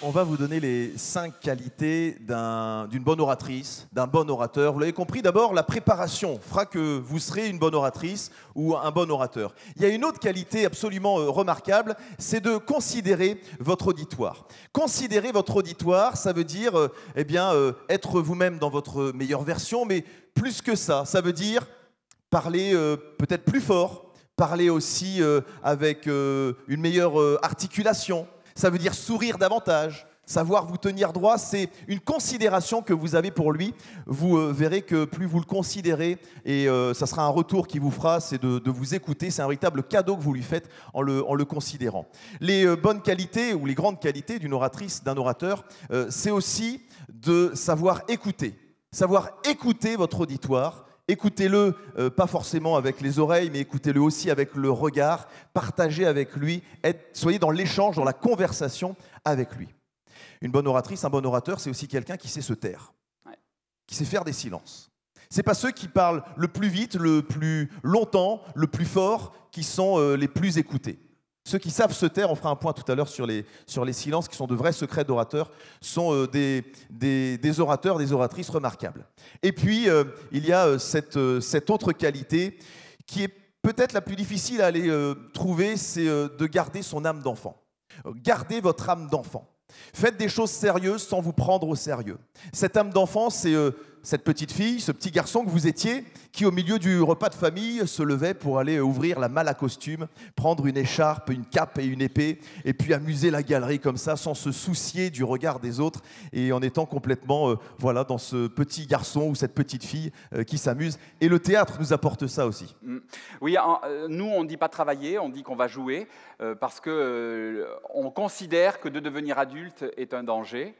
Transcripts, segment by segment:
On va vous donner les 5 qualités d'une bonne oratrice, d'un bon orateur. Vous l'avez compris, d'abord, la préparation fera que vous serez une bonne oratrice ou un bon orateur. Il y a une autre qualité absolument remarquable, c'est de considérer votre auditoire. Considérer votre auditoire, ça veut dire être vous-même dans votre meilleure version, mais plus que ça veut dire parler peut-être plus fort, parler aussi avec une meilleure articulation. Ça veut dire sourire davantage, savoir vous tenir droit. C'est une considération que vous avez pour lui. Vous verrez que plus vous le considérez, et ça sera un retour qui vous fera, c'est de vous écouter. C'est un véritable cadeau que vous lui faites en le considérant. Les bonnes qualités ou les grandes qualités d'une oratrice, d'un orateur, c'est aussi de savoir écouter. Savoir écouter votre auditoire. Écoutez-le, pas forcément avec les oreilles, mais écoutez-le aussi avec le regard, partagez avec lui, soyez dans l'échange, dans la conversation avec lui. Une bonne oratrice, un bon orateur, c'est aussi quelqu'un qui sait se taire, qui sait faire des silences. Ce n'est pas ceux qui parlent le plus vite, le plus longtemps, le plus fort, qui sont les plus écoutés. Ceux qui savent se taire, on fera un point tout à l'heure sur les silences, qui sont de vrais secrets d'orateurs, sont des orateurs, des oratrices remarquables. Et puis, il y a cette autre qualité qui est peut-être la plus difficile à aller trouver, c'est de garder son âme d'enfant. Gardez votre âme d'enfant. Faites des choses sérieuses sans vous prendre au sérieux. Cette âme d'enfant, c'est cette petite fille, ce petit garçon que vous étiez, qui au milieu du repas de famille se levait pour aller ouvrir la malle à costume, prendre une écharpe, une cape et une épée, et puis amuser la galerie comme ça, sans se soucier du regard des autres, et en étant complètement dans ce petit garçon ou cette petite fille qui s'amuse. Et le théâtre nous apporte ça aussi. Oui, nous on ne dit pas travailler, on dit qu'on va jouer, parce qu'on considère que de devenir adulte est un danger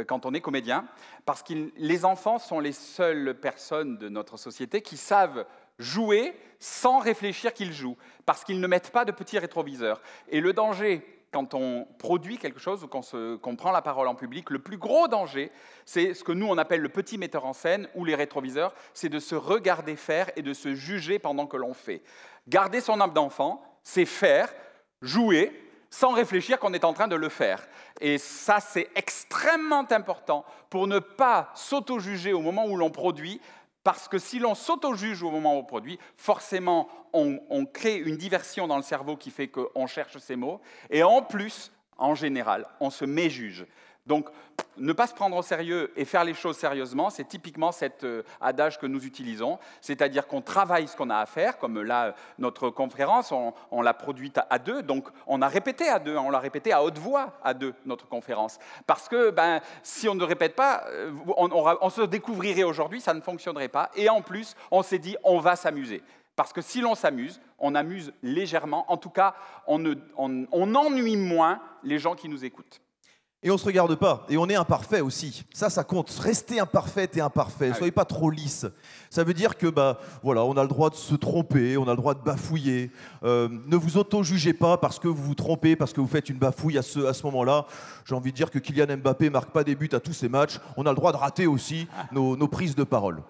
quand on est comédien, parce que les enfants sont les seules personnes de notre société qui savent jouer sans réfléchir qu'ils jouent, parce qu'ils ne mettent pas de petits rétroviseurs. Et le danger, quand on produit quelque chose ou qu'on prend la parole en public, le plus gros danger, c'est ce que nous on appelle le petit metteur en scène ou les rétroviseurs, c'est de se regarder faire et de se juger pendant que l'on fait. Garder son âme d'enfant, c'est faire, jouer, sans réfléchir qu'on est en train de le faire. Et ça, c'est extrêmement important pour ne pas s'auto-juger au moment où l'on produit, parce que si l'on s'auto-juge au moment où on produit, forcément, on crée une diversion dans le cerveau qui fait qu'on cherche ses mots, et en plus, en général, on se méjuge. Donc, ne pas se prendre au sérieux et faire les choses sérieusement, c'est typiquement cet adage que nous utilisons, c'est-à-dire qu'on travaille ce qu'on a à faire, comme là, notre conférence, on l'a produite à deux, donc on a répété à deux, on l'a répété à haute voix à deux, notre conférence. Parce que si on ne répète pas, on se découvrirait aujourd'hui, ça ne fonctionnerait pas, et en plus, on s'est dit, on va s'amuser. Parce que si l'on s'amuse, on amuse légèrement, en tout cas, on ennuie moins les gens qui nous écoutent. Et on ne se regarde pas, et on est imparfait aussi. Ça compte. Restez imparfaite et imparfait. Soyez pas trop lisse. Ça veut dire que, on a le droit de se tromper, on a le droit de bafouiller. Ne vous auto-jugez pas parce que vous vous trompez, parce que vous faites une bafouille à ce moment-là. J'ai envie de dire que Kylian Mbappé marque pas des buts à tous ses matchs. On a le droit de rater aussi nos prises de parole.